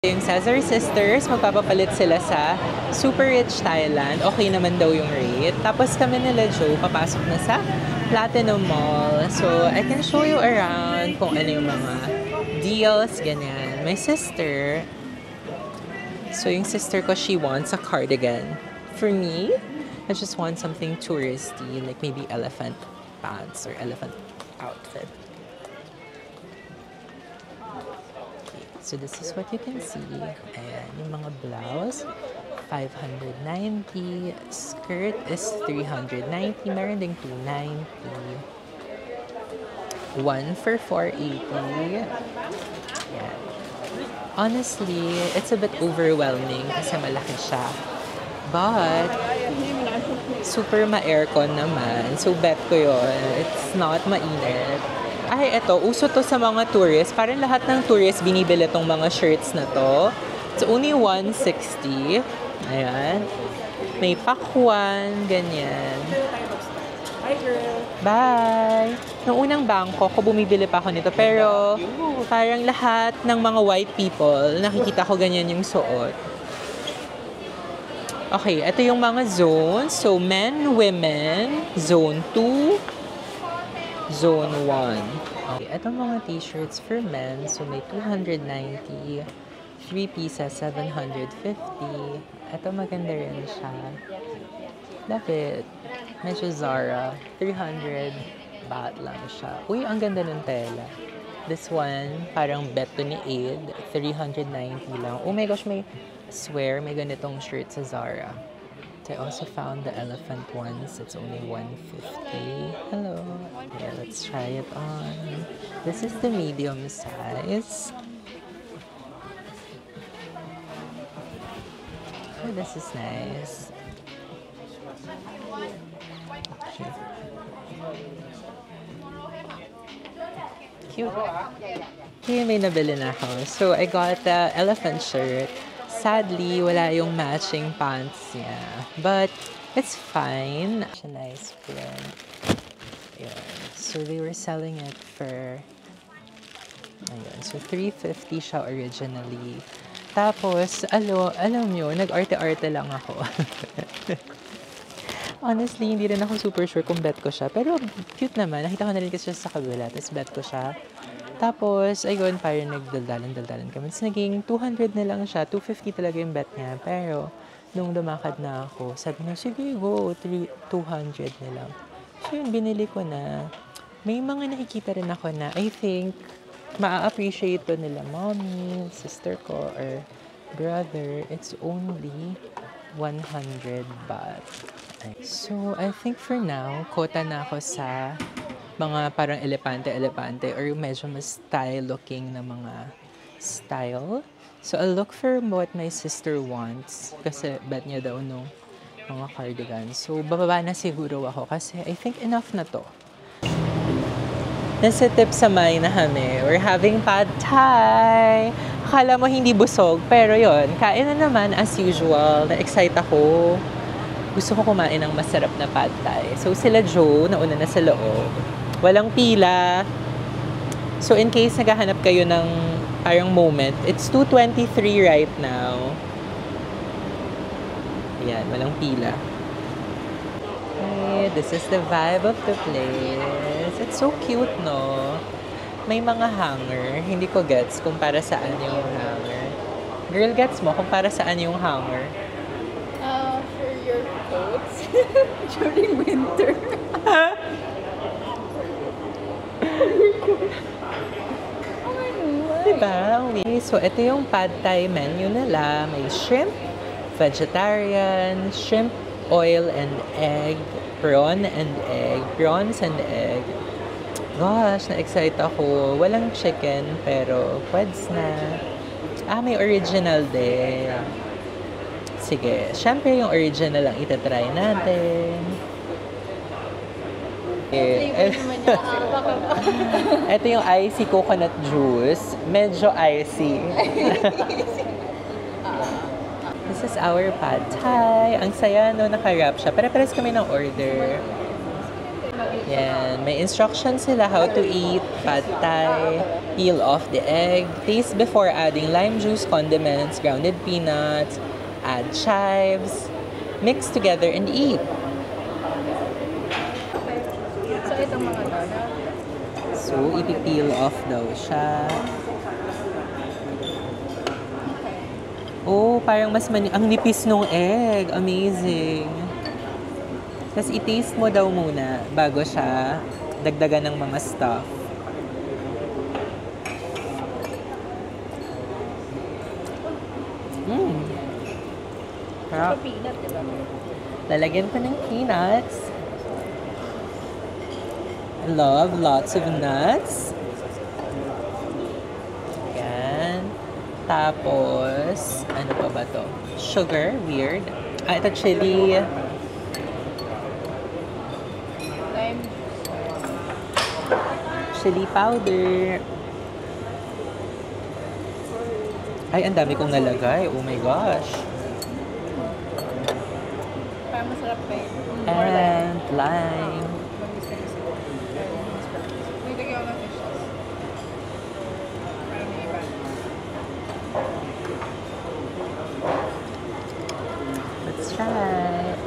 Yung Cesar Sisters, magpapapalit sila sa Super Rich Thailand. Okay naman daw yung rate. Tapos kami nila Joe, papasok na sa Platinum Mall. So, I can show you around kung ano yung mga deals, ganyan. My sister, so yung sister ko, she wants a cardigan. For me, I just want something touristy, like maybe elephant pants or elephant outfit. So this is what you can see. Ayan, yung mga blouse, 590. Skirt is 390. Meron ding 290. One for 480. Ayan. Honestly, it's a bit overwhelming kasi malaki siya. But, super ma-aircon naman. So, bet ko yun. It's not mainit. Ay, eto, uso to sa mga tourists. Parang lahat ng tourists binibili tong mga shirts na to. It's only 160. Ayan. May pakwan, ganyan. Hi, girl. Bye! Nung unang bangko ko, bumibili pa ako nito. Pero, parang lahat ng mga white people, nakikita ko ganyan yung suot. Okay, ito yung mga zones. So, men, women, zone 2, Zone 1. Okay, itong mga t-shirts for men, so may 290, 3 pieces, 750. Ito maganda rin siya. Love it. Medyo Zara, 300 baht lang siya. Uy, ang ganda ng tela. This one, parang bet to ni Aid, 390 lang. Oh my gosh, may swear, may ganitong shirt sa Zara. I also found the elephant ones. It's only 150. Hello. Yeah, let's try it on. This is the medium size. Oh, this is nice. Okay. Cute. Okay, may nabili na ako. So, I got the elephant shirt. Sadly, wala yung matching pants niya. But, it's fine. It's a nice print. Ayan. So, they were selling it for... Ayan. So, 350 siya originally. Tapos, alam nyo, nag-arte-arte lang ako. Honestly, hindi rin ako super sure kung bet ko siya. Pero, cute naman. Nakita ko na rin kasi siya sa kabila. Tapos, bet ko siya. Tapos, ayun, parang nagdaldalan kami. Tapos, naging 200 na lang siya. 250 talaga yung bet niya. Pero, nung lumakad na ako, sabi niya, sige, go. 200 na lang. So, yun, binili ko na. May mga nakikita rin ako na, I think, maa-appreciate to nila mommy, sister ko, or brother. It's only 100 baht. So, I think for now, quota na ako sa mga parang elepante or medyo mas style-looking na mga style. So, I'll look for what my sister wants kasi bet niya daw nung mga cardigans. So, bababa na siguro ako kasi I think enough na to. Nasa Tip Samay na kami. We're having pad thai. Akala mo hindi busog, pero yon, kain na naman as usual. Na-excite ako. Gusto ko kumain ng masarap na pad thai. So, sila Joe, nauna na sa loob. Walang pila. So, in case naghahanap kayo ng parang moment, it's 2:23 right now. Ayan, walang pila. Okay, this is the vibe of the place. It's so cute, no? May mga hanger. Hindi ko gets kung para saan yung hanger. Girl, gets mo kung para saan yung hanger? For your coats during winter. Diba? So, ito yung pad thai menu nila. May shrimp, vegetarian, shrimp, oil and egg, prawn and egg, prawns and egg. Gosh, na-excite ako. Walang chicken, pero pweds na. May original din. Sige, syempre yung original lang itatry natin. Ito yung icy coconut juice. Medyo icy. This is our pad thai. Ang saya, no? Naka-wrap siya. Pare-pares kami ng order. Yan. May instructions sila how to eat pad thai. Peel off the egg. Taste before adding lime juice, condiments, grounded peanuts. Add chives. Mix together and eat. So, itong mga donuts. So, ipipeel off daw siya. Oh, parang mas ang nipis nung egg. Amazing. Tapos i-taste mo daw muna bago siya dagdagan ng mga stuff. So, peanut, diba? Lalagyan ko ng peanuts. I love lots of nuts. Yan. Tapos, ano pa ba to? Sugar, weird. Ito chili. Lime. Chili powder. Ay, ang dami kong nalagay. Oh my gosh. Parang masarap pa eh. And lime. May lagyan ako ng fishes. Parang may iba. Let's try.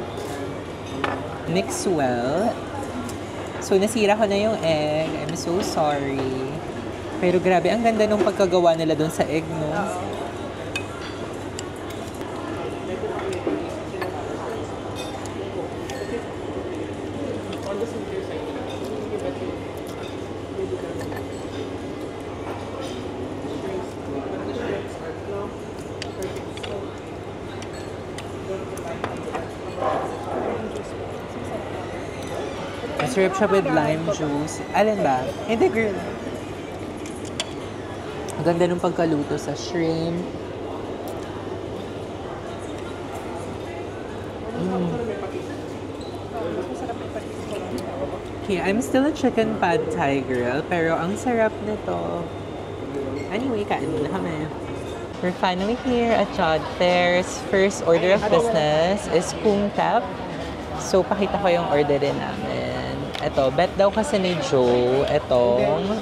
Mix well. So, nasira ko na yung egg. I'm so sorry. Pero grabe, ang ganda nung pagkagawa nila doon sa egg, no? Masarap siya with lime juice. Alin ba? Hindi, girl. Ang ganda nung pagkaluto sa shrimp. Okay, I'm still a chicken pad thai girl, pero ang sarap nito. Anyway, kain muna kami. We're finally here at Chod Fair's first order of business is Kung Tap. So, pakita ko yung orderin namin. Ito, bet daw kasi ni Joe, etong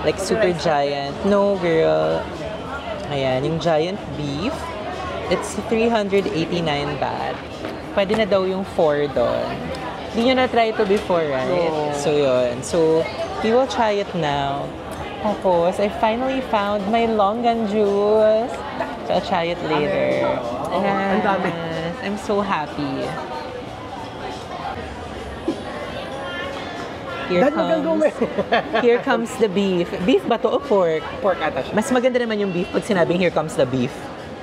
like super giant. No, girl. Ayan, yung giant beef. It's 389 baht. Pwede na daw yung 4 doon. Hindi nyo na-try ito before, right? No. So, yun. So, we will try it now. Tapos, I finally found my longan juice. So, I'll try it later. Oh, ang dami. Yes, I'm so happy. Here comes the beef. Beef ba to o pork? Pork ata siya. Mas maganda naman yung beef pag sinabing here comes the beef.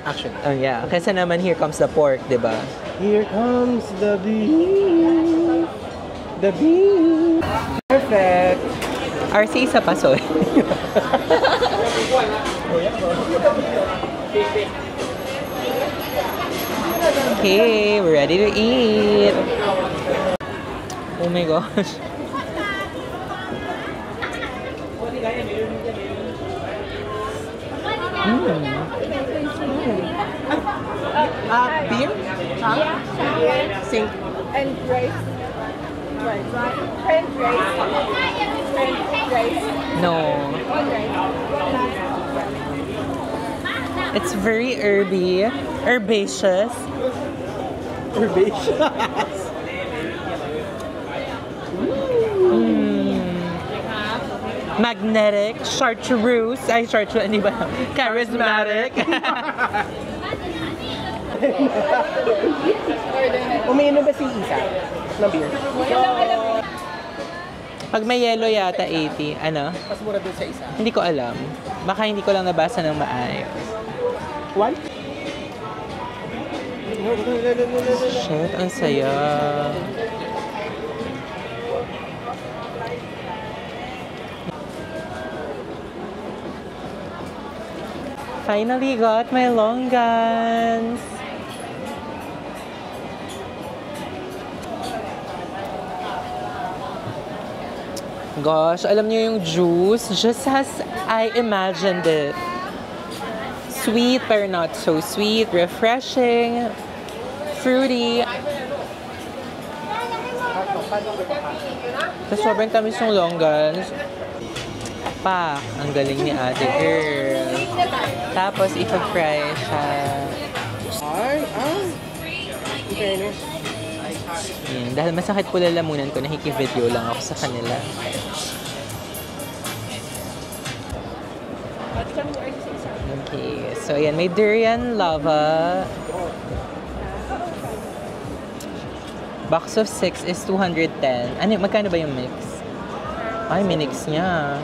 Actually. Oh yeah, kaysa naman here comes the pork, di ba? Here comes the beef. The beef. Perfect. RC isa pa, soy. Okay, we're ready to eat. Oh my gosh. Beer? Yeah. Sink. And rice. Rice. French rice. French rice. No. One rice. It's very herby, herbaceous. Herbaceous. Magnetic, chartreuse, hindi ba? Charismatic. Umiinom ba si Isa ng beer? Pag may yellow yata 80, ano? Mas mura dun sa isa. Hindi ko alam. Baka hindi ko lang nabasa ng maayos. One? Shit, ang saya. Finally got my longans. Gosh, alam niyo yung juice, just as I imagined it. Sweet, pero not so sweet. Refreshing. Fruity. Tapos sobrang tamis yung longgans. Pak, ang galing ni ate girl. Tapos ipag-fry siya. Ay. In fairness. Yan. Dahil masakit po lalamunan ko, nakiki-video lang ako sa kanila. Okay, so ayan, may durian lava. Box of 6 is 210. Ano, magkano ba yung mix? Ay, minix niya.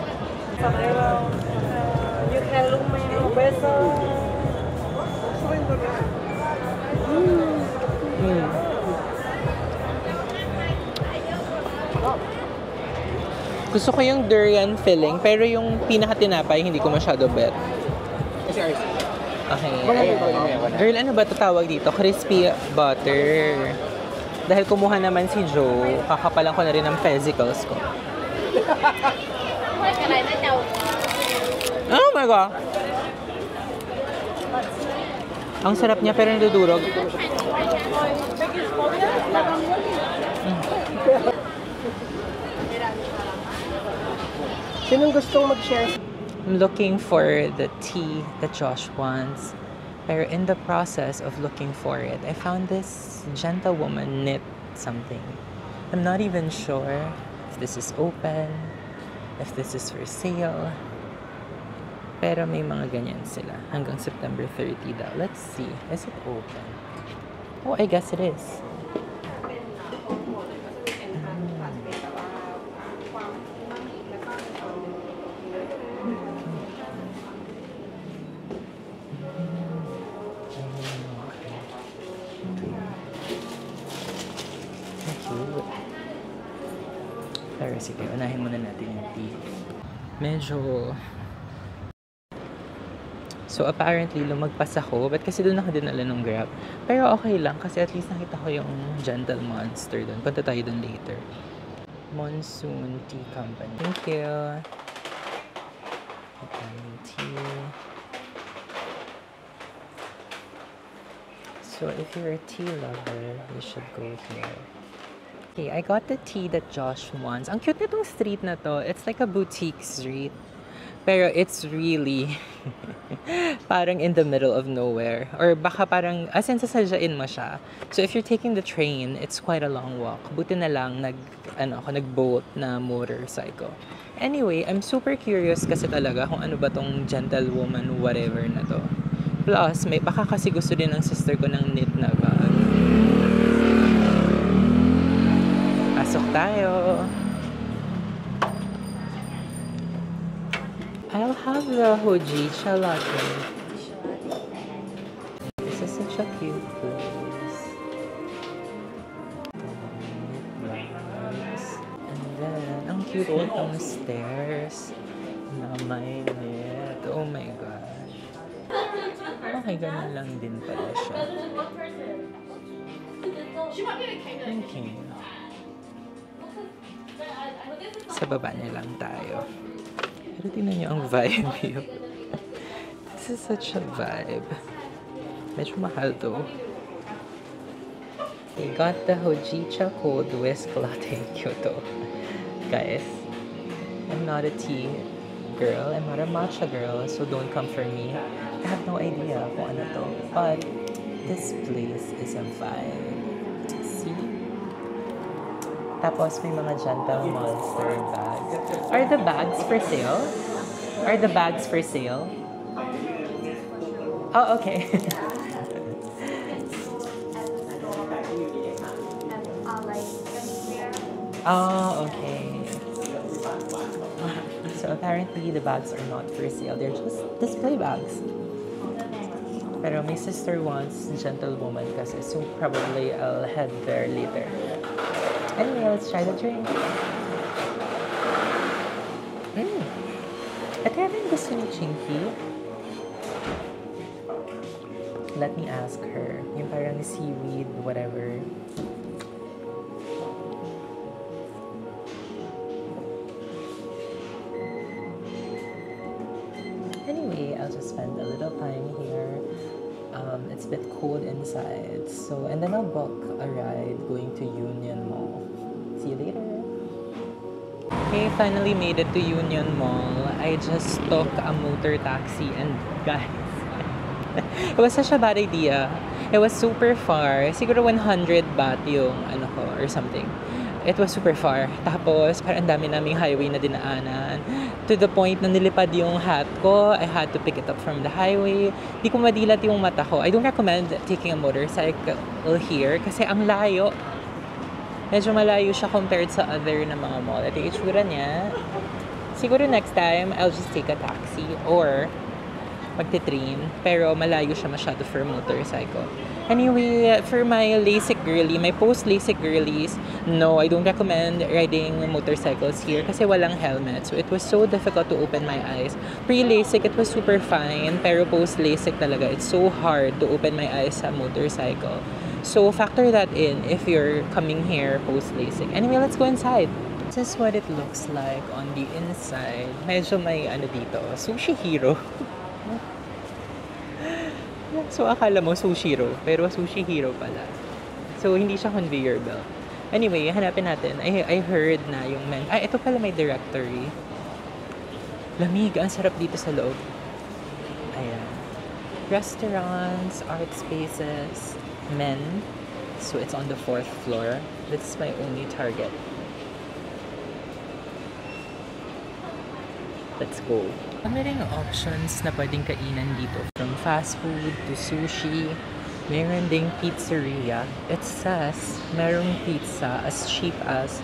Gusto ko yung durian filling, pero yung pinaka-tinapay, hindi ko masyado bet. Kasi RC. Okay. Girl, ano ba tatawag dito? Crispy butter. Dahil kumuha naman si Joe, kakapalan ko na rin ang vesicles ko. Oh my God! Ang sarap niya pero nadudurog. Sinong gustong mag-share? I'm looking for the tea that Josh wants. Pero in the process of looking for it, I found this gentlewoman knit something. I'm not even sure if this is open, if this is for sale. Pero may mga ganyan sila. Hanggang September 30 daw. Let's see. Is it open? Oh, I guess it is. Pero sige, unahin muna natin yung tea. Medyo... So apparently, lumagpas ako. Ba't kasi doon ako dinala ng Grab? Pero okay lang kasi at least nakita ko yung Gentle Monster doon. Punta tayo doon later. Monsoon Tea Company. Thank you. Tea. So if you're a tea lover, you should go here. Okay, I got the tea that Josh wants. Ang cute nitong street na to. It's like a boutique street. Pero it's really parang in the middle of nowhere. Or baka parang, as in, sasadyain mo siya. So if you're taking the train, it's quite a long walk. Buti na lang nag-boat na motorcycle. Anyway, I'm super curious kasi talaga kung ano ba tong gentlewoman whatever na to. Plus, baka kasi gusto din ng sister ko ng knit na bag. Pasok tayo. I'll have the hojicha latte. This is such a cute place. And then, ang cute nitong stairs na may net. Oh my gosh. Okay, ganun lang din pala siya. Okay. Sa baba na lang tayo. Pero tingnan nyo ang vibe yun. This is such a vibe. Medyo mahal to. I got the Hojicha Cold Whisk Latte Kyoto. Guys, I'm not a tea girl. I'm not a matcha girl, so don't come for me. I have no idea kung ano to. But this place is a vibe. See? Tapos may mga Gentle Monster bags. Are the bags for sale? Are the bags for sale? Oh, okay. Oh, okay. So apparently the bags are not for sale. They're just display bags. Pero my sister wants Gentlewoman kasi, so probably I'll head there later. Anyway, let's try the drink. Ito yung gusto ni Chinky. Let me ask her. Yung parang seaweed, whatever. Anyway, I'll just spend a little time here. It's a bit cold inside. So, and then I'll book a ride going to Union Mall. See you later. Okay, finally made it to Union Mall. I just took a motor taxi and guys, it was such a bad idea. It was super far. Siguro 100 baht yung ano ko or something. It was super far. Tapos, parang ang dami naming highway na dinaanan. To the point na nilipad yung hat ko. I had to pick it up from the highway. Di ko madilat yung mata ko. I don't recommend taking a motorcycle here kasi ang layo. Medyo malayo siya compared sa other na mga mall. Ito yung itsura niya. Siguro next time, I'll just take a taxi or magte-train. Pero malayo siya masyado for motorcycle. Anyway, for my LASIK girly, my post-LASIK girlies, no, I don't recommend riding motorcycles here kasi walang helmet. So, it was so difficult to open my eyes. Pre-LASIK, it was super fine. Pero post-LASIK talaga, it's so hard to open my eyes sa motorcycle. So, factor that in if you're coming here post-LASIK. Anyway, let's go inside. This is what it looks like on the inside. Medyo may ano dito, Sushi Hero. So, akala mo Sushiro, pero Sushi Hero pala. So, hindi siya conveyor belt. Anyway, hanapin natin. I heard na yung ito pala may directory. Lamig, ang sarap dito sa loob. Ayan. Restaurants, art spaces, men. So, it's on the 4th floor. This is my only target. Let's go. Ang ring options na pwedeng kainan dito. From fast food to sushi. Meron ding pizzeria. It says, merong pizza as cheap as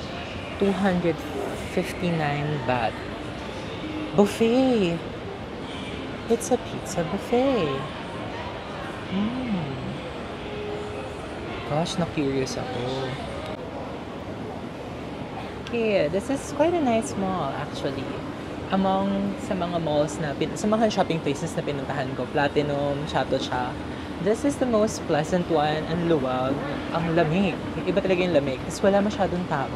259 baht. Buffet! It's a pizza buffet. Gosh, na-curious ako. Okay, this is quite a nice mall actually. Among sa mga malls na, sa mga shopping places na pinuntahan ko, Platinum, Chatuchak, this is the most pleasant one. Ang luwag, ang lamig. Iba talaga yung lamig. Tapos wala masyadong tao.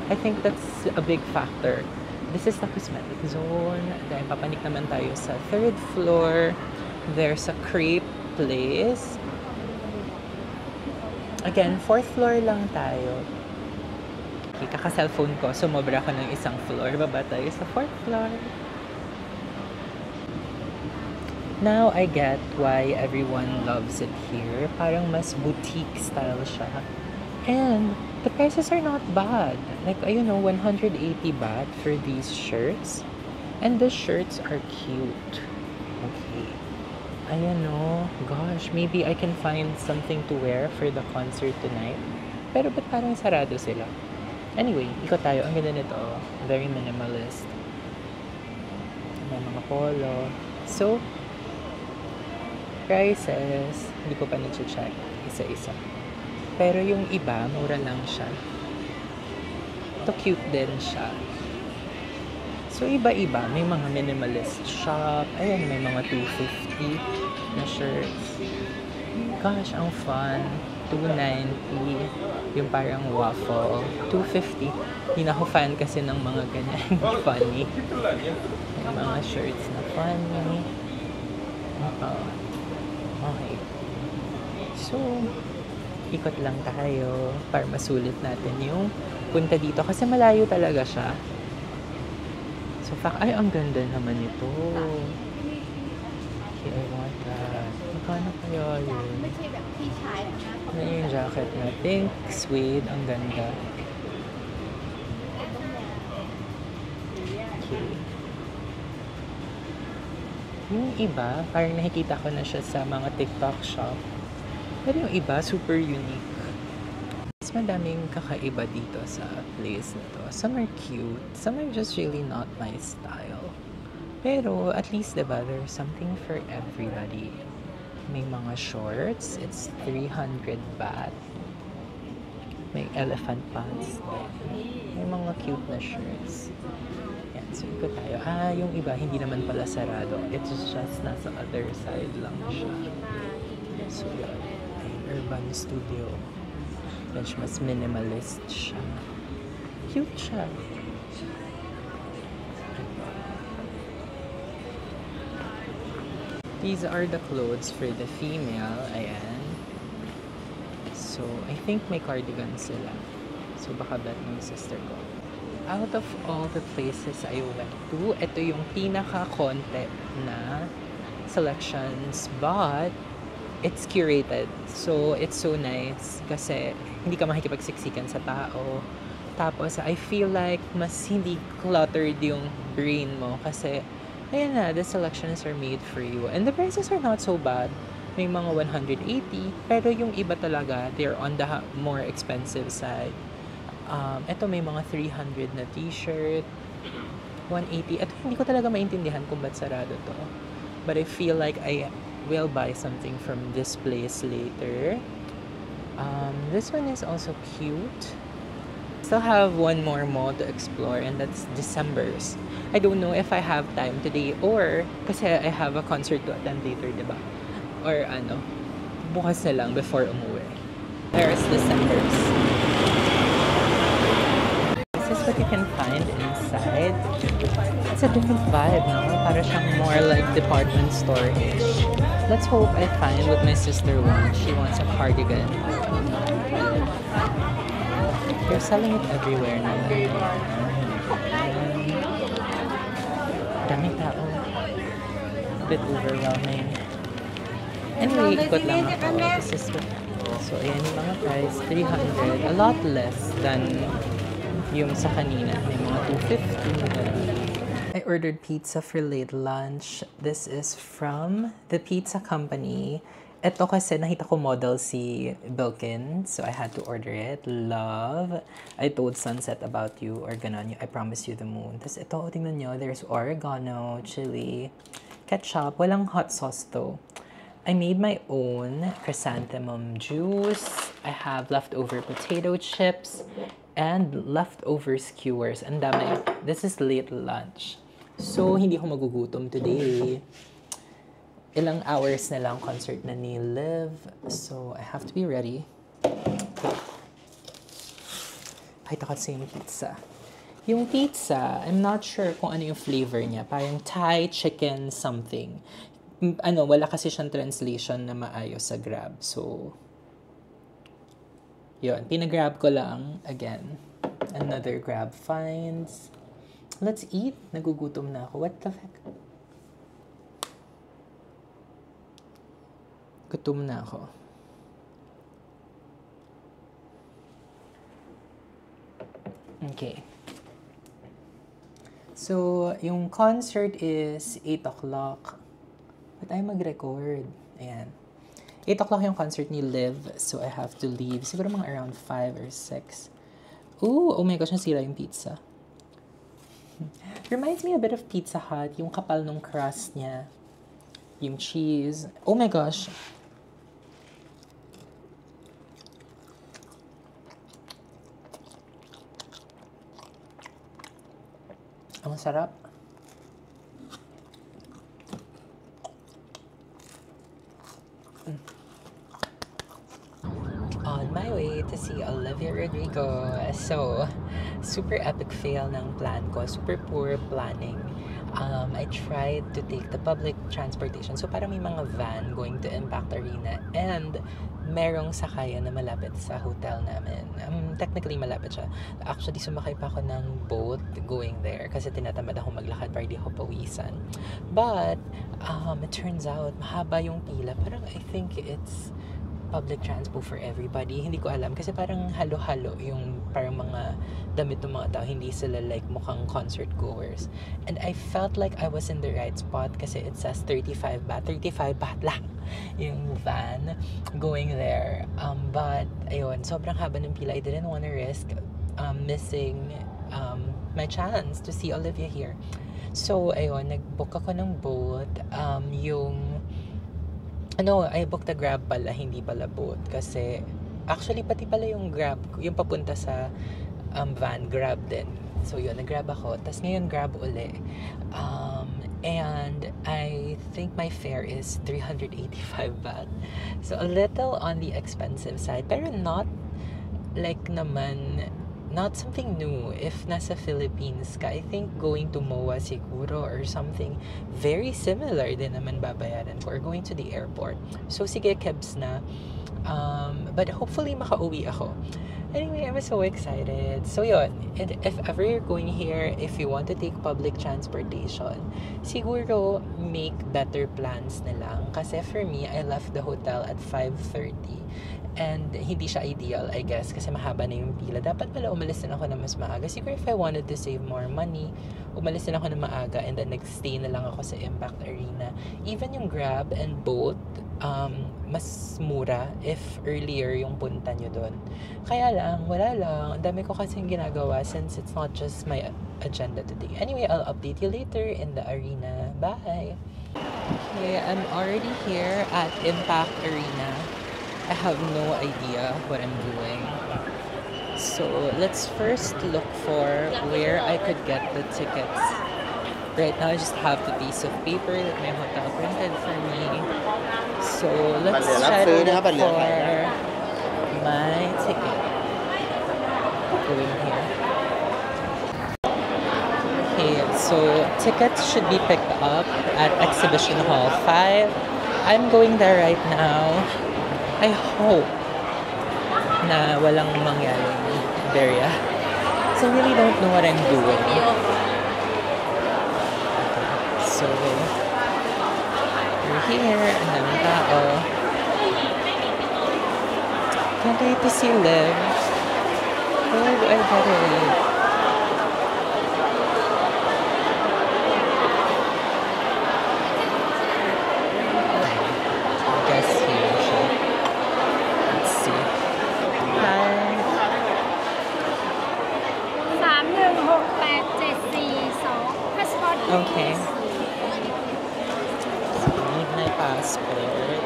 I think that's a big factor. This is the cosmetic zone. Dahil papanik naman tayo sa 3rd floor. There's a crepe place. Again, 4th floor lang tayo. Okay, kaka-cellphone ko, sumobra ko ng isang floor. Baba tayo sa 4th floor. Now, I get why everyone loves it here. Parang mas boutique style siya. And the prices are not bad. Like, 180 baht for these shirts. And the shirts are cute. Okay. Gosh, maybe I can find something to wear for the concert tonight. Pero ba't parang sarado sila? Anyway, ikot tayo. Ang ganda nito. Very minimalist. May mga polo. So, prices, hindi ko pa na-check isa-isa. Pero yung iba, mura lang siya. Ito cute din siya. So, iba-iba. May mga minimalist shop. Ayan, may mga 250 na shirts. Gosh, ang fun. 290. Yung parang waffle. 250. Hindi na ako fan kasi ng mga ganyan. Funny. May mga shirts na funny. Okay. So, ikot lang tayo para masulit natin yung punta dito. Kasi malayo talaga siya. So, ang ganda naman ito. Okay, I want that. Magkano kaya yun? Ano yung jacket na pink, suede, ang ganda. Okay. Yung iba, parang nakikita ko na siya sa mga TikTok shop. Pero yung iba, super unique. Mas madaming kakaiba dito sa place na to. Some are cute, some are just really not my style. Pero at least, diba, there's something for everybody. May mga shorts, it's 300 baht. May elephant pants din. May mga cute na shirts. Yan, so ikot tayo. Yung iba, hindi naman pala sarado. It's just nasa other side lang siya. So yun, ay Urban Studio. Medyo mas minimalist siya. Cute siya. These are the clothes for the female. Ayan. So, I think may cardigan sila. So, So, baka bet ng sister ko. Out of all the places I went to, ito yung pinaka-konti na selections. But, it's curated. So, it's so nice. Kasi, hindi ka makikipagsiksikan sa tao. Tapos, I feel like mas hindi cluttered yung brain mo. Kasi, ayan na, the selections are made for you. And the prices are not so bad. May mga 180. Pero yung iba talaga, they're on the more expensive side. Ito may mga 300 na t-shirt. 180. Ito hindi ko talaga maintindihan kung ba't sarado to. But I feel like I will buy something from this place later. This one is also cute. Still have one more mall to explore, and that's December's. I don't know if I have time today or kasi I have a concert to attend later, diba? Or ano, bukas na lang before umuwi. There's December's. This is what you can find inside. It's a different vibe, no? Para siyang more like department store-ish. Let's hope I find what my sister wants. She wants a cardigan. They're selling it everywhere now. Daming tao. A bit overwhelming. Anyway, ikot lang ako. This is what... So, ayan yung mga price. 300. A lot less than yung sa kanina. May mga 250. I ordered pizza for late lunch. This is from the pizza company. Ito kasi nakita ko model si Bilkin, so I had to order it. Love. I told Sunset about you, or ganon, I promise you the moon. Tapos ito, tingnan nyo, there's oregano, chili, ketchup. Walang hot sauce though. I made my own chrysanthemum juice. I have leftover potato chips and leftover skewers. And dami. This is late lunch. So, hindi ko magugutom today. Ilang hours na lang concert na ni Liv. So, I have to be ready. Pakita ko sa yung pizza. Yung pizza, I'm not sure kung ano yung flavor niya. Parang Thai chicken something. Wala kasi siyang translation na maayos sa Grab. So, yun. Pinagrab ko lang. Again, another Grab finds. Let's eat. Nagugutom na ako. What the heck? Gutom na ako. Okay. So, yung concert is 8 o'clock. But I mag-record. Ayan. 8 o'clock yung concert ni Liv. So, I have to leave. Siguro mga around 5 or 6. Ooh, oh my gosh, nasira yung pizza. Reminds me a bit of Pizza Hut. Yung kapal nung crust niya. Yung cheese. Oh my gosh. Ang sarap. On my way to see Olivia Rodrigo. So, super epic fail ng plan ko. Super poor planning. I tried to take the public transportation. So, parang may mga van going to Impact Arena. And, merong sakayan na malapit sa hotel namin. Technically, malapit siya. Actually, sumakay pa ako ng boat going there. Kasi tinatamad ako maglakad para di ako pawisan. But, it turns out, mahaba yung pila. Parang, I think it's public transpo for everybody. Hindi ko alam. Kasi parang halo-halo yung parang mga damit ng mga tao. Hindi sila like mukhang concert goers. And I felt like I was in the right spot kasi it says 35 baht. 35 baht lang yung van going there. But, ayun, sobrang haba ng pila. I didn't want to risk missing my chance to see Olivia here. So, ayun, nag-book ako ng boat. I booked a Grab pala, hindi pala boat. Kasi, actually, pati pala yung Grab, yung papunta sa van, Grab din. So, yun, nag-Grab ako. Tapos ngayon, Grab uli. And I think my fare is 385 baht. So, a little on the expensive side. Pero not, like naman, not something new. If nasa Philippines ka, I think going to MOA siguro or something very similar din naman babayaran ko, or going to the airport. So, sige, Kebs na. But hopefully makauwi ako. Anyway, I'm so excited. So yun, and if ever you're going here, if you want to take public transportation, siguro make better plans na lang. Kasi for me, I left the hotel at 5:30. And hindi siya ideal, I guess, kasi mahaba na yung pila. Dapat pala umalis na ako na mas maaga. Siguro if I wanted to save more money, umalis na ako na maaga and then nagstay na lang ako sa Impact Arena. Even yung Grab and Bolt, mas mura if earlier yung punta nyo dun. Kaya lang, wala lang. Ang dami ko kasing ginagawa since it's not just my agenda today. Anyway, I'll update you later in the arena. Bye! Okay, I'm already here at Impact Arena. I have no idea what I'm doing. So, let's first look for where I could get the tickets. Right now, I just have the piece of paper that my hotel printed for me. So, let's try to look for my ticket. Going here. Okay, so tickets should be picked up at Exhibition Hall 5. I'm going there right now. I hope na walang mangyaring barrier. So I really don't know what I'm doing. Okay. So, we're here. Ang daming tao. Can't wait to see Liv. Where do I get it? Okay. So I need my passport.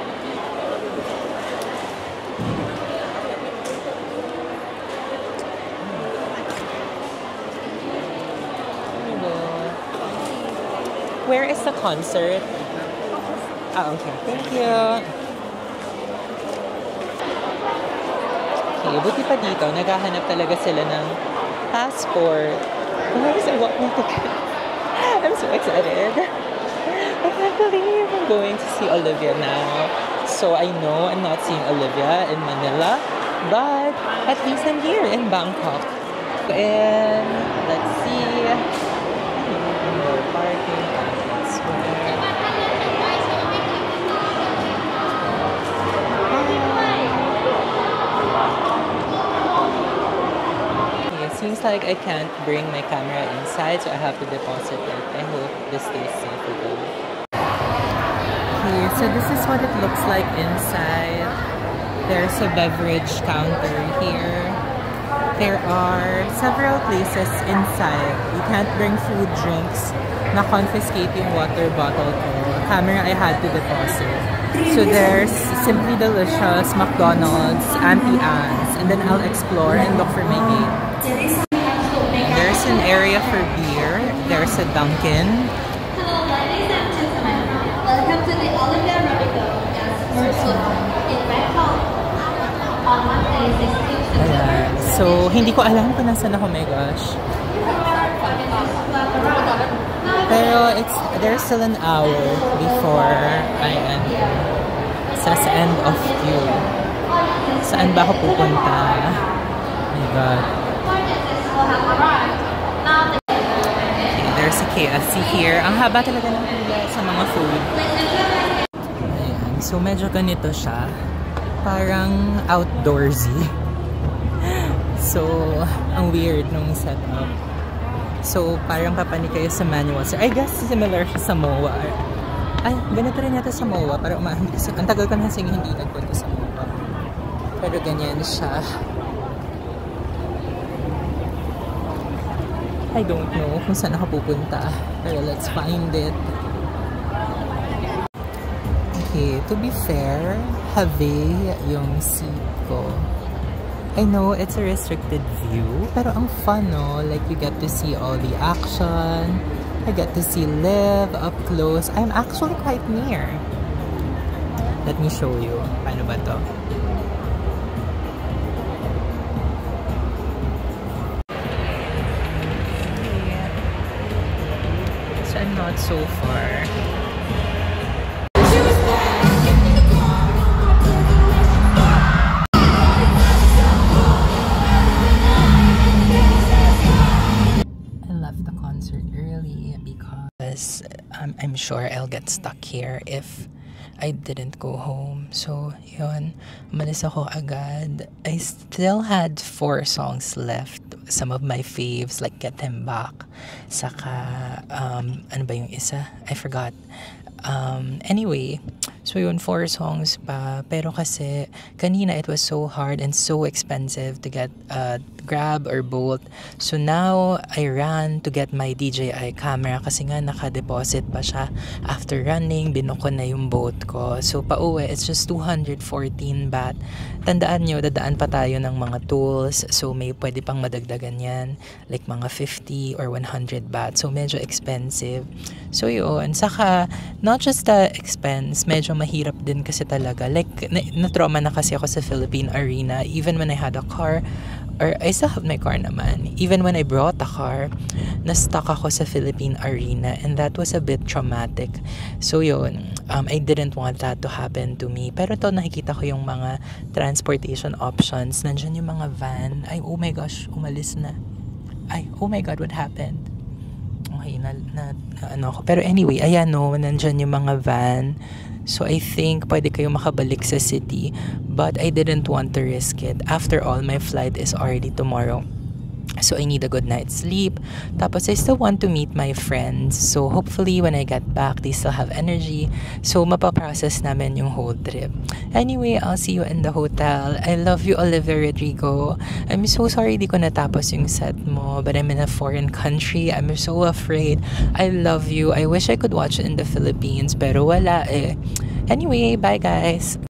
Where is the concert? Ah, okay. Thank you. Okay, buti pa dito. Naghahanap talaga sila ng passport. Where is it? What my ticket? I'm so excited. I can't believe I'm going to see Olivia now. So I know I'm not seeing Olivia in Manila, but at least I'm here in Bangkok. And let's see. More parking. Seems like I can't bring my camera inside, so I have to deposit it. I hope this stays safe again. Okay, so this is what it looks like inside. There's a beverage counter here. There are several places inside. You can't bring food, drinks. Na-confiscate yung water bottle ko. Camera I had to deposit. So there's Simply Delicious, McDonald's, Auntie Anne's, and then I'll explore and look for my game. There's an area for beer. There's a Dunkin'. Hello, ladies and gentlemen. Welcome to the Olivia Rodrigo Dance in Bangkok on Monday, 16th September. So, hindi ko alam kung nasan ako, my gosh. Pero there's still an hour before I enter. Sa end of queue. Saan ba ako pupunta? Oh my God. Okay, there's a KFC here. Ang haba talaga ng pila sa mga food. Ayan. So, medyo ganito siya. Parang outdoorsy. So, ang weird nung setup. So, parang papanik kayo sa manual. So, I guess similar siya sa MOA. Ay, ganito rin yata sa MOA. Parang ang tagal ko na hindi nagpunta sa MOA. Pero ganyan siya. I don't know kung saan ako pupunta. Pero let's find it. Okay, to be fair, have yung seat ko. I know it's a restricted view, pero ang fun, no? Like, you get to see all the action. I get to see Liv up close. I'm actually quite near. Let me show you. Paano ba to? So I'm not so far. sure I'll get stuck here if I didn't go home. So, yun. Umalis ako agad. I still had 4 songs left. Some of my faves, like Get Him Back. Saka, ano ba yung isa? I forgot. Anyway, so yun, 4 songs pa. Pero kasi, kanina it was so hard and so expensive to get Grab or Bolt. So now, I ran to get my DJI camera kasi nga naka-deposit pa siya. After running, binuko na yung boat ko. So pauwi, it's just 214 baht. Tandaan nyo, dadaan pa tayo ng mga tools. So may pwede pang madagdagan yan. Like mga 50 or 100 baht. So medyo expensive. So yun, saka not just the expense, medyo mahirap din kasi talaga. Like, na-trauma na kasi ako sa Philippine Arena. Even when I had a car, or I still have my car naman. Even when I brought a car, na-stuck ako sa Philippine Arena, and that was a bit traumatic. So yun, I didn't want that to happen to me. Pero to, nakikita ko yung mga transportation options. Nandyan yung mga van. Ay, oh my gosh, umalis na. Ay, oh my God, what happened? Okay, ano ako. Pero anyway, ayan no, nandyan yung mga van. So I think pwede kayo makabalik sa city, but I didn't want to risk it. After all, my flight is already tomorrow. So I need a good night's sleep. Tapos I still want to meet my friends. So hopefully when I get back, they still have energy. So mapaprocess namin yung whole trip. Anyway, I'll see you in the hotel. I love you, Olivia Rodrigo. I'm so sorry di ko natapos yung set mo, but I'm in a foreign country. I'm so afraid. I love you. I wish I could watch it in the Philippines, pero wala eh. Anyway, bye guys.